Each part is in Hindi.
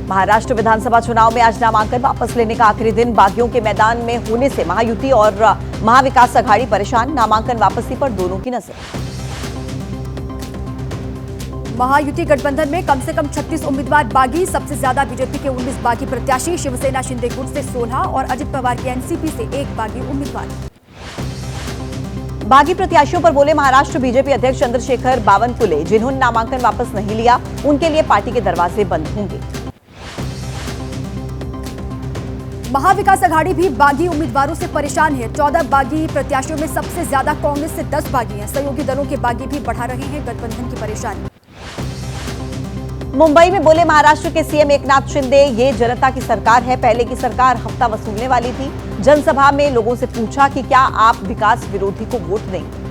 महाराष्ट्र विधानसभा चुनाव में आज नामांकन वापस लेने का आखिरी दिन। बागियों के मैदान में होने से महायुति और महाविकास अघाड़ी परेशान। नामांकन वापसी पर दोनों की नजर। महायुति गठबंधन में कम से कम 36 उम्मीदवार बागी। सबसे ज्यादा बीजेपी के 19 बागी प्रत्याशी, शिवसेना शिंदे गुट से 16 और अजित पवार की एनसीपी से 1 बागी उम्मीदवार। बागी प्रत्याशियों पर बोले महाराष्ट्र बीजेपी अध्यक्ष चंद्रशेखर बावनकुले। जिन्होंने नामांकन वापस नहीं लिया, उनके लिए पार्टी के दरवाजे बंद होंगे। महाविकास अघाड़ी भी बागी उम्मीदवारों से परेशान है। 14 बागी प्रत्याशियों में सबसे ज्यादा कांग्रेस से 10 बागी हैं। सहयोगी दलों के बागी भी बढ़ा रहे हैं गठबंधन की परेशानी। मुंबई में बोले महाराष्ट्र के सीएम एकनाथ शिंदे, ये जनता की सरकार है। पहले की सरकार हफ्ता वसूलने वाली थी। जनसभा में लोगों से पूछा कि क्या आप विकास विरोधी को वोट देंगे।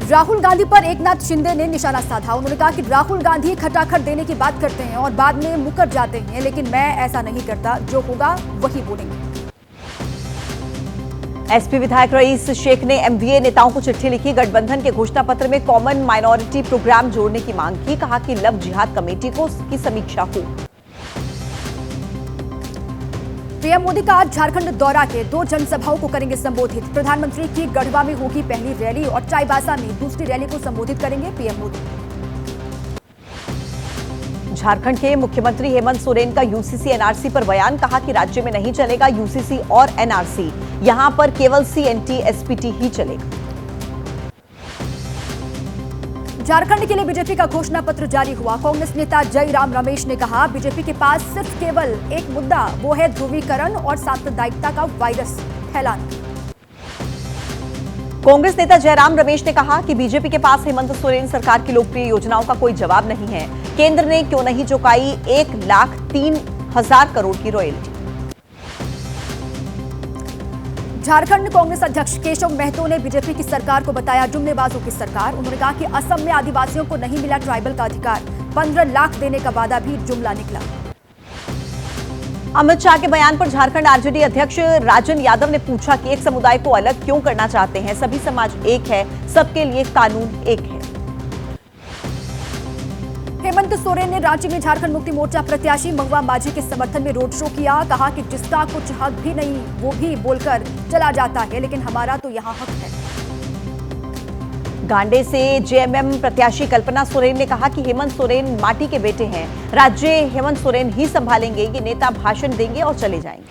राहुल गांधी पर एकनाथ शिंदे ने निशाना साधा। उन्होंने कहा कि राहुल गांधी खटाखट देने की बात करते हैं और बाद में मुकर जाते हैं, लेकिन मैं ऐसा नहीं करता। जो होगा वही बोलेंगे। एसपी विधायक रईस शेख ने एमवीए नेताओं को चिट्ठी लिखी। गठबंधन के घोषणा पत्र में कॉमन माइनॉरिटी प्रोग्राम जोड़ने की मांग की। कहा कि लव जिहाद कमेटी की समीक्षा हो। पीएम मोदी का आज झारखंड दौरा के 2 जनसभाओं को करेंगे संबोधित। प्रधानमंत्री की गढ़वा में होगी पहली रैली और चाईबासा में दूसरी रैली को संबोधित करेंगे पीएम मोदी। झारखंड के मुख्यमंत्री हेमंत सोरेन का यूसीसी एनआरसी पर बयान। कहा कि राज्य में नहीं चलेगा यूसीसी और एनआरसी, यहां पर केवल सीएनटी एसपीटी ही चलेगा। झारखंड के लिए बीजेपी का घोषणा पत्र जारी हुआ। कांग्रेस नेता जयराम रमेश ने कहा, बीजेपी के पास सिर्फ केवल एक मुद्दा, वो है ध्रुवीकरण और सांप्रदायिकता का वायरस फैलाना। कांग्रेस नेता जयराम रमेश ने कहा कि बीजेपी के पास हेमंत सोरेन सरकार की लोकप्रिय योजनाओं का कोई जवाब नहीं है। केंद्र ने क्यों नहीं चुकाई 1,03,000 करोड़ की रॉयल्टी। झारखंड कांग्रेस अध्यक्ष केशव महतो ने बीजेपी की सरकार को बताया जुमलेबाजों की सरकार। उन्होंने कहा कि असम में आदिवासियों को नहीं मिला ट्राइबल का अधिकार। 15 लाख देने का वादा भी जुमला निकला। अमित शाह के बयान पर झारखंड आरजेडी अध्यक्ष राजन यादव ने पूछा कि एक समुदाय को अलग क्यों करना चाहते हैं। सभी समाज एक है, सबके लिए कानून एक है। हेमंत सोरेन ने रांची में झारखंड मुक्ति मोर्चा प्रत्याशी महुआ माझी के समर्थन में रोड शो किया। कहा कि जिसका कुछ हक भी नहीं वो भी बोलकर चला जाता है, लेकिन हमारा तो यहाँ हक है। गांडे से जेएमएम प्रत्याशी कल्पना सोरेन ने कहा कि हेमंत सोरेन माटी के बेटे हैं। राज्य हेमंत सोरेन ही संभालेंगे। ये नेता भाषण देंगे और चले जाएंगे।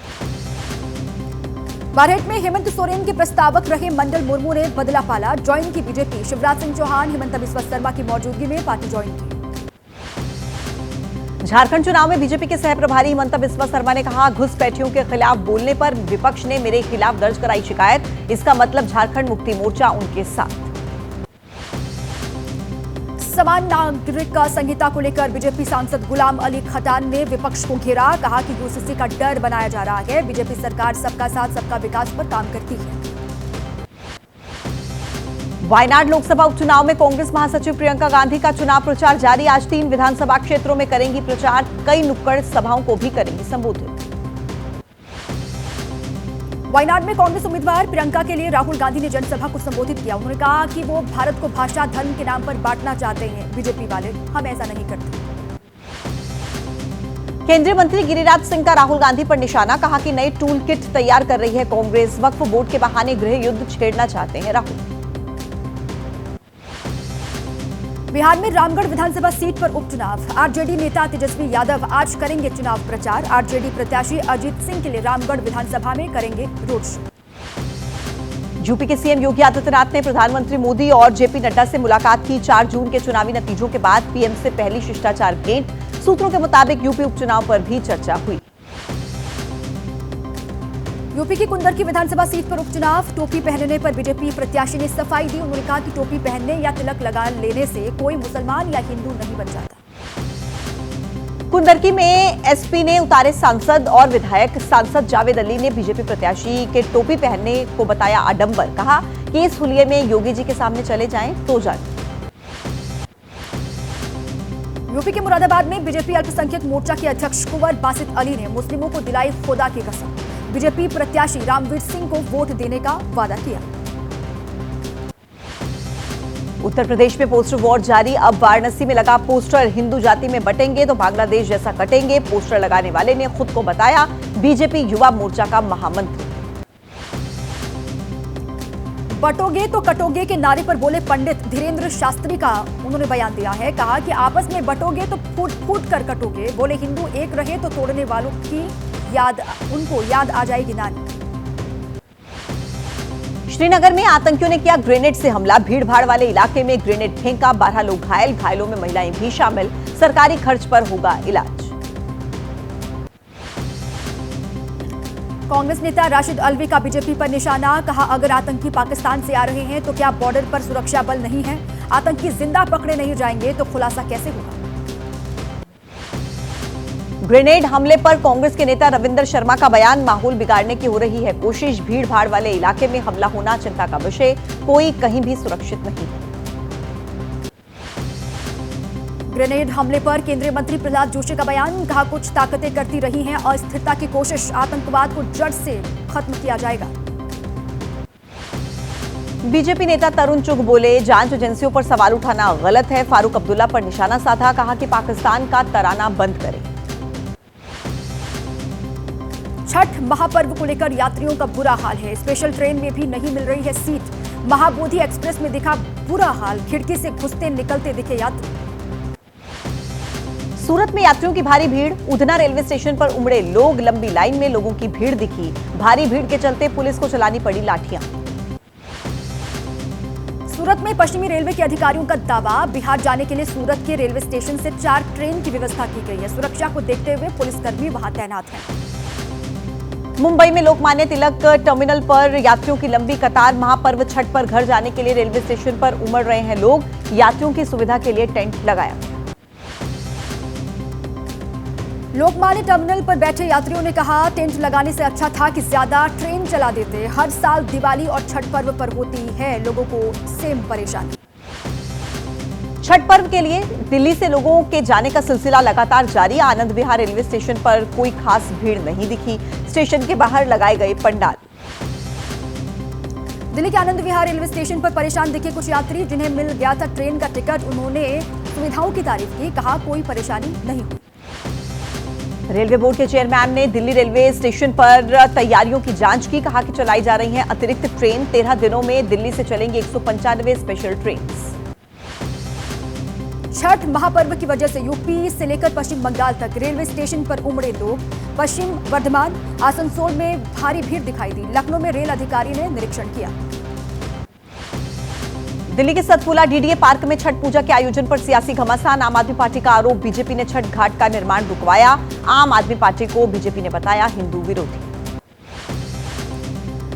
बारहेट में हेमंत सोरेन के प्रस्तावक रहे मंडल मुर्मू ने बदला पाला। ज्वाइन की बीजेपी। शिवराज सिंह चौहान, हिमंत बिस्वा शर्मा की मौजूदगी में पार्टी ज्वाइन की। झारखंड चुनाव में बीजेपी के सह प्रभारी हिमंत बिस्वा शर्मा ने कहा, घुसपैठियों के खिलाफ बोलने पर विपक्ष ने मेरे खिलाफ दर्ज कराई शिकायत। इसका मतलब झारखंड मुक्ति मोर्चा उनके साथ। समान नागरिक संहिता को लेकर बीजेपी सांसद गुलाम अली खटान ने विपक्ष को घेरा। कहा कि यूसीसी का डर बनाया जा रहा है। बीजेपी सरकार सबका साथ सबका विकास पर काम करती है। वायनाड लोकसभा उपचुनाव में कांग्रेस महासचिव प्रियंका गांधी का चुनाव प्रचार जारी। आज 3 विधानसभा क्षेत्रों में करेंगी प्रचार। कई नुक्कड़ सभाओं को भी करेंगी संबोधित। वायनाड में कांग्रेस उम्मीदवार प्रियंका के लिए राहुल गांधी ने जनसभा को संबोधित किया। उन्होंने कहा कि वो भारत को भाषा धर्म के नाम पर बांटना चाहते हैं। बीजेपी वाले हम ऐसा नहीं करते। केंद्रीय मंत्री गिरिराज सिंह का राहुल गांधी पर निशाना। कहा कि नई टूल किट तैयार कर रही है कांग्रेस। वक्फ बोर्ड के बहाने गृह युद्ध छेड़ना चाहते हैं राहुल। बिहार में रामगढ़ विधानसभा सीट पर उपचुनाव। आरजेडी नेता तेजस्वी यादव आज करेंगे चुनाव प्रचार। आरजेडी प्रत्याशी अजीत सिंह के लिए रामगढ़ विधानसभा में करेंगे रोड शो। यूपी के सीएम योगी आदित्यनाथ ने प्रधानमंत्री मोदी और जेपी नड्डा से मुलाकात की। 4 जून के चुनावी नतीजों के बाद पीएम से पहली शिष्टाचार भेंट। सूत्रों के मुताबिक यूपी उपचुनाव पर भी चर्चा हुई। यूपी की कुंदरकी विधानसभा सीट पर उपचुनाव। टोपी पहनने पर बीजेपी प्रत्याशी ने सफाई दी। उन्होंने कहा कि टोपी पहनने या तिलक लगा लेने से कोई मुसलमान या हिंदू नहीं बन जाता। कुंदरकी में एसपी ने उतारे सांसद और विधायक। सांसद जावेद अली ने बीजेपी प्रत्याशी के टोपी पहनने को बताया आडंबर। कहा कि इस हुलिये में योगी जी के सामने चले जाएं तो जाएं। यूपी के मुरादाबाद में बीजेपी अल्पसंख्यक मोर्चा के अध्यक्ष कुंवर बासित अली ने मुस्लिमों को दिलाई खुदा की कसम। बीजेपी प्रत्याशी रामवीर सिंह को वोट देने का वादा किया। उत्तर प्रदेश में पोस्टर वॉर जारी। अब वाराणसी में लगा पोस्टर, हिंदू जाति में बटेंगे तो बांग्लादेश जैसा कटेंगे। पोस्टर लगाने वाले ने खुद को बताया बीजेपी युवा मोर्चा का महामंत्री। बटोगे तो कटोगे के नारे पर बोले पंडित धीरेन्द्र शास्त्री का उन्होंने बयान दिया है। कहा कि आपस में बटोगे तो फूट फूट कर कटोगे। बोले हिंदू एक रहे तो तोड़ने वालों की उनको याद आ जाएगी नानी। श्रीनगर में आतंकियों ने किया ग्रेनेड से हमला। भीड़भाड़ वाले इलाके में ग्रेनेड फेंका, 12 लोग घायल, घायलों में महिलाएं भी शामिल। सरकारी खर्च पर होगा इलाज। कांग्रेस नेता राशिद अल्वी का बीजेपी पर निशाना। कहा अगर आतंकी पाकिस्तान से आ रहे हैं तो क्या बॉर्डर पर सुरक्षा बल नहीं है? आतंकी जिंदा पकड़े नहीं जाएंगे तो खुलासा कैसे होगा? ग्रेनेड हमले पर कांग्रेस के नेता रविंदर शर्मा का बयान। माहौल बिगाड़ने की हो रही है कोशिश। भीड़भाड़ वाले इलाके में हमला होना चिंता का विषय। कोई कहीं भी सुरक्षित नहीं है। ग्रेनेड हमले पर केंद्रीय मंत्री प्रहलाद जोशी का बयान। कहा कुछ ताकतें करती रही हैं अस्थिरता की कोशिश। आतंकवाद को जड़ से खत्म किया जाएगा। बीजेपी नेता तरुण चुग बोले जांच एजेंसियों पर सवाल उठाना गलत है। फारूक अब्दुल्ला पर निशाना साधा। कहा कि पाकिस्तान का तराना बंद करें। छठ महापर्व को लेकर यात्रियों का बुरा हाल है। स्पेशल ट्रेन में भी नहीं मिल रही है सीट। महाबोधि एक्सप्रेस में दिखा बुरा हाल। खिड़की से घुसते निकलते दिखे यात्री। सूरत में यात्रियों की भारी भीड़। उधना रेलवे स्टेशन पर उमड़े लोग। लंबी लाइन में लोगों की भीड़ दिखी। भारी भीड़ के चलते पुलिस को चलानी पड़ी लाठियां। सूरत में पश्चिमी रेलवे के अधिकारियों का दावा। बिहार जाने के लिए सूरत के रेलवे स्टेशन से 4 ट्रेन की व्यवस्था की गई है। सुरक्षा को देखते हुए पुलिसकर्मी वहां तैनात हैं। मुंबई में लोकमान्य तिलक टर्मिनल पर यात्रियों की लंबी कतार। महापर्व छठ पर घर जाने के लिए रेलवे स्टेशन पर उमड़ रहे हैं लोग। यात्रियों की सुविधा के लिए टेंट लगाया। लोकमान्य टर्मिनल पर बैठे यात्रियों ने कहा टेंट लगाने से अच्छा था कि ज्यादा ट्रेन चला देते। हर साल दिवाली और छठ पर्व पर होती है लोगों को सेम परेशानी। छठ पर्व के लिए दिल्ली से लोगों के जाने का सिलसिला लगातार जारी। आनंद विहार रेलवे स्टेशन पर कोई खास भीड़ नहीं दिखी। स्टेशन के बाहर लगाए गए पंडाल। दिल्ली के आनंद विहार रेलवे स्टेशन पर परेशान दिखे कुछ यात्री जिन्हें मिल गया था ट्रेन का टिकट। उन्होंने सुविधाओं की तारीफ की। कहा कोई परेशानी नहीं हुई। रेलवे बोर्ड के चेयरमैन ने दिल्ली रेलवे स्टेशन पर तैयारियों की जांच की। कहा कि चलाई जा रही हैं अतिरिक्त ट्रेन। 13 दिनों में दिल्ली से चलेंगे 195 स्पेशल ट्रेन। छठ महापर्व की वजह से यूपी से लेकर पश्चिम बंगाल तक रेलवे स्टेशन पर उमड़े लोग। पश्चिम वर्धमान, आसनसोल में भारी भीड़ दिखाई दी। लखनऊ में रेल अधिकारी ने निरीक्षण किया। दिल्ली के सतपुला डीडीए पार्क में छठ पूजा के आयोजन पर सियासी घमासान। आम आदमी पार्टी का आरोप। बीजेपी ने छठ घाट का निर्माण रुकवाया। आम आदमी पार्टी को बीजेपी ने बताया हिंदू विरोधी।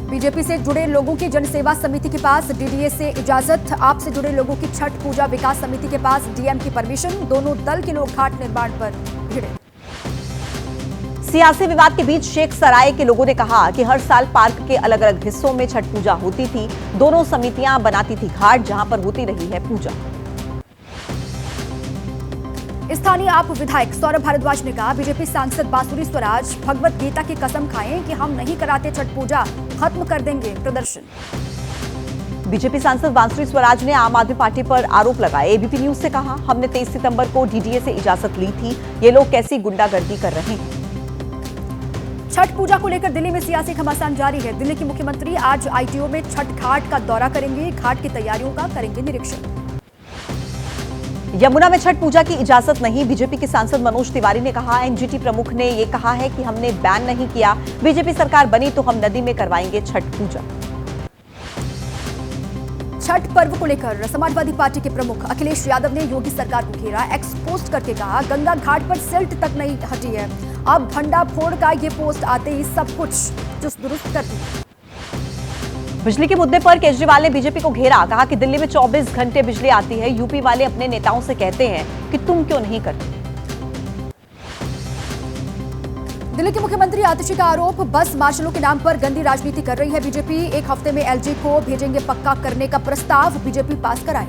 बीजेपी से जुड़े लोगों की जनसेवा समिति के पास डीडीए से इजाजत। आप से जुड़े लोगों की छठ पूजा विकास समिति के पास डीएम की परमिशन। दोनों दल के लोग घाट निर्माण पर भिड़े। सियासी विवाद के बीच शेख सराय के लोगों ने कहा कि हर साल पार्क के अलग अलग हिस्सों में छठ पूजा होती थी। दोनों समितियां बनाती थी घाट जहां पर होती रही है पूजा। स्थानीय आप विधायक सौरभ भारद्वाज ने कहा बीजेपी सांसद बांसुरी स्वराज भगवत गीता की कसम खाएं कि हम नहीं कराते छठ पूजा, खत्म कर देंगे प्रदर्शन। बीजेपी सांसद बांसुरी स्वराज ने आम आदमी पार्टी पर आरोप लगाए। एबीपी न्यूज से कहा हमने 23 सितंबर को डीडीए से इजाजत ली थी। ये लोग कैसी गुंडागर्दी कर रहे हैं। छठ पूजा को लेकर दिल्ली में सियासी घमासान जारी है। दिल्ली की मुख्यमंत्री आज आईटीओ में छठ घाट का दौरा करेंगे। घाट की तैयारियों का करेंगे निरीक्षण। यमुना में छठ पूजा की इजाजत नहीं। बीजेपी के सांसद मनोज तिवारी ने कहा एनजीटी प्रमुख ने यह कहा है कि हमने बैन नहीं किया। बीजेपी सरकार बनी तो हम नदी में करवाएंगे छठ पूजा। छठ पर्व को लेकर समाजवादी पार्टी के प्रमुख अखिलेश यादव ने योगी सरकार को घेरा। एक्स पोस्ट करके कहा गंगा घाट पर सिल्ट तक नहीं हटी है। अब भंडाफोड़ का ये पोस्ट आते ही सब कुछ चुस्त दुरुस्त कर दिया। बिजली के मुद्दे पर केजरीवाल ने बीजेपी को घेरा। कहा कि दिल्ली में 24 घंटे बिजली आती है। यूपी वाले अपने नेताओं से कहते हैं कि तुम क्यों नहीं करते। दिल्ली के मुख्यमंत्री आतिशी का आरोप बस मार्शलों के नाम पर गंदी राजनीति कर रही है बीजेपी। एक हफ्ते में एलजी को भेजेंगे पक्का करने का प्रस्ताव। बीजेपी पास कराए।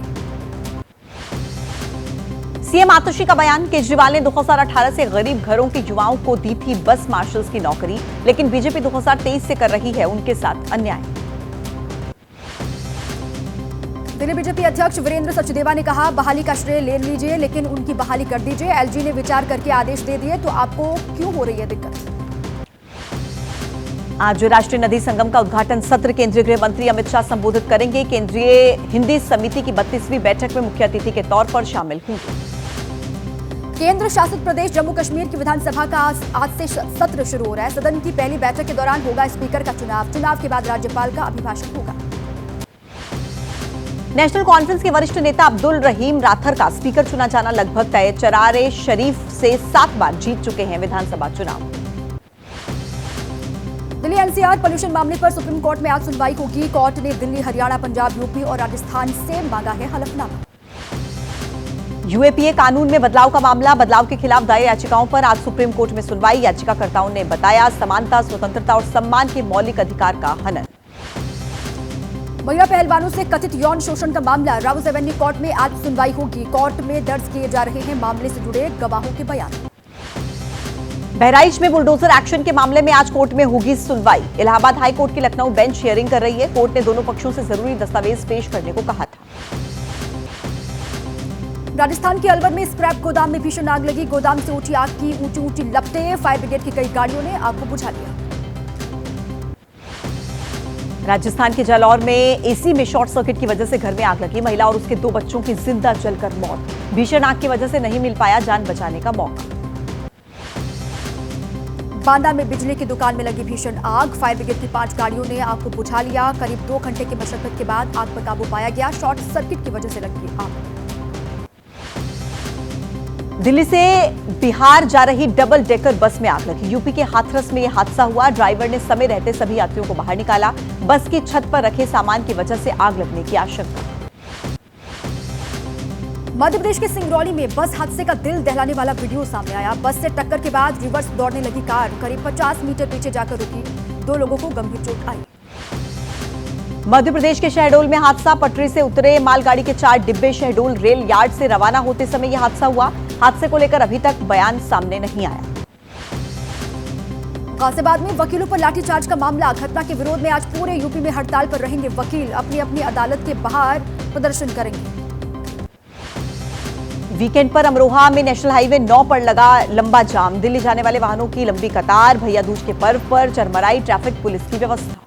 सीएम आतिशी का बयान। केजरीवाल ने 2018 से गरीब घरों के युवाओं को दी थी बस मार्शल्स की नौकरी, लेकिन बीजेपी 2023 से कर रही है उनके साथ अन्याय। दिल्ली बीजेपी अध्यक्ष वीरेंद्र सचदेवा ने कहा, बहाली का श्रेय ले लीजिए लेकिन उनकी बहाली कर दीजिए। एलजी ने विचार करके आदेश दे दिए तो आपको क्यों हो रही है दिक्कत। आज राष्ट्रीय नदी संगम का उद्घाटन सत्र केंद्रीय गृह मंत्री अमित शाह संबोधित करेंगे। केंद्रीय हिंदी समिति की 32वीं बैठक में मुख्य अतिथि के तौर पर शामिल होंगे। केंद्र शासित प्रदेश जम्मू कश्मीर की विधानसभा का आज से सत्र शुरू हो रहा है। सदन की पहली बैठक के दौरान होगा स्पीकर का चुनाव। चुनाव के बाद राज्यपाल का अभिभाषण होगा। नेशनल कॉन्फ्रेंस के वरिष्ठ नेता अब्दुल रहीम राथर का स्पीकर चुना जाना लगभग तय। चरारे शरीफ से 7 बार जीत चुके हैं विधानसभा चुनाव। दिल्ली एनसीआर पॉल्यूशन मामले पर सुप्रीम कोर्ट में आज सुनवाई होगी। कोर्ट ने दिल्ली, हरियाणा, पंजाब, यूपी और राजस्थान से मांगा है हलफनामा। यूएपीए कानून में बदलाव का मामला, बदलाव के खिलाफ दायर याचिकाओं पर आज सुप्रीम कोर्ट में सुनवाई। याचिकाकर्ताओं ने बताया समानता, स्वतंत्रता और सम्मान के मौलिक अधिकार का हनन। महिला पहलवानों से कथित यौन शोषण का मामला, राउज एवेन्यू कोर्ट में आज सुनवाई होगी। कोर्ट में दर्ज किए जा रहे हैं मामले से जुड़े गवाहों के बयान। बहराइच में बुलडोजर एक्शन के मामले में आज कोर्ट में होगी सुनवाई। इलाहाबाद हाई कोर्ट की लखनऊ बेंच हियरिंग कर रही है। कोर्ट ने दोनों पक्षों से जरूरी दस्तावेज पेश करने को कहा था। राजस्थान के अलवर में स्क्रैप गोदाम में भीषण आग लगी। गोदाम से उठी आग की ऊंची ऊंची लपटें। फायर ब्रिगेड की कई गाड़ियों ने आग को बुझा लिया। राजस्थान के जालौर में एसी में शॉर्ट सर्किट की वजह से घर में आग लगी। महिला और उसके 2 बच्चों की जिंदा जलकर मौत। भीषण आग की वजह से नहीं मिल पाया जान बचाने का मौका। बांदा में बिजली की दुकान में लगी भीषण आग। फायर ब्रिगेड की 5 गाड़ियों ने आग को बुझा लिया। करीब 2 घंटे की मशक्कत के बाद आग पर काबू पाया गया। शॉर्ट सर्किट की वजह से लगी आग। दिल्ली से बिहार जा रही डबल डेकर बस में आग लगी। यूपी के हाथरस में यह हादसा हुआ। ड्राइवर ने समय रहते सभी यात्रियों को बाहर निकाला। बस की छत पर रखे सामान की वजह से आग लगने की आशंका। मध्य प्रदेश के सिंगरौली में बस हादसे का दिल दहलाने वाला वीडियो सामने आया। बस से टक्कर के बाद रिवर्स दौड़ने लगी कार करीब 50 मीटर पीछे जाकर रुकी। 2 लोगों को गंभीर चोट आई। मध्य प्रदेश के शहडोल में हादसा। पटरी से उतरे मालगाड़ी के 4 डिब्बे शहडोल रेल यार्ड से रवाना होते समय यह हादसा हुआ। हादसे को लेकर अभी तक बयान सामने नहीं आया। गाजियाबाद में वकीलों पर लाठीचार्ज का मामला। घटना के विरोध में आज पूरे यूपी में हड़ताल पर रहेंगे वकील। अपनी अपनी अदालत के बाहर प्रदर्शन करेंगे। वीकेंड पर अमरोहा में नेशनल हाईवे 9 पर लगा लंबा जाम। दिल्ली जाने वाले वाहनों की लंबी कतार। भैया दूज के पर्व पर चरमराई ट्रैफिक पुलिस की व्यवस्था।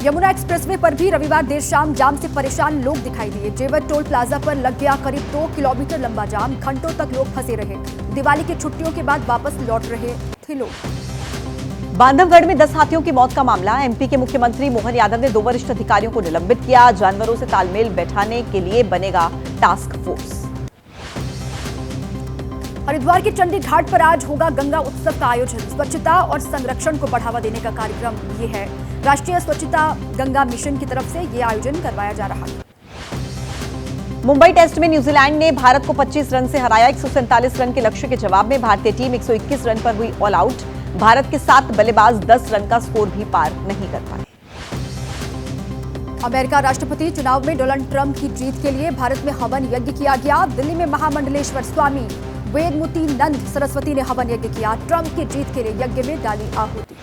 यमुना एक्सप्रेसवे पर भी रविवार देर शाम जाम से परेशान लोग दिखाई दिए। जेवर टोल प्लाजा पर लग गया करीब 2 किलोमीटर लंबा जाम। घंटों तक लोग फंसे रहे। दिवाली की छुट्टियों के बाद वापस लौट रहे थे लोग। बांधवगढ़ में 10 हाथियों की मौत का मामला। एमपी के मुख्यमंत्री मोहन यादव ने 2 वरिष्ठ अधिकारियों को निलंबित किया। जानवरों से तालमेल बैठाने के लिए बनेगा टास्क फोर्स। हरिद्वार के चंडी घाट पर आज होगा गंगा उत्सव का आयोजन। स्वच्छता और संरक्षण को बढ़ावा देने का कार्यक्रम ये है। राष्ट्रीय स्वच्छता गंगा मिशन की तरफ से ये आयोजन करवाया जा रहा है। मुंबई टेस्ट में न्यूजीलैंड ने भारत को 25 रन से हराया। 147 रन के लक्ष्य के जवाब में भारतीय टीम 121 रन पर हुई ऑल आउट। भारत के 7 बल्लेबाज 10 रन का स्कोर भी पार नहीं कर पाए। अमेरिका राष्ट्रपति चुनाव में डोनाल्ड ट्रंप की जीत के लिए भारत में हवन यज्ञ किया गया। दिल्ली में महामंडलेश्वर स्वामी वेदमुति नंद सरस्वती ने हवन यज्ञ किया। ट्रंप की जीत के लिए यज्ञ में डाली आहुति।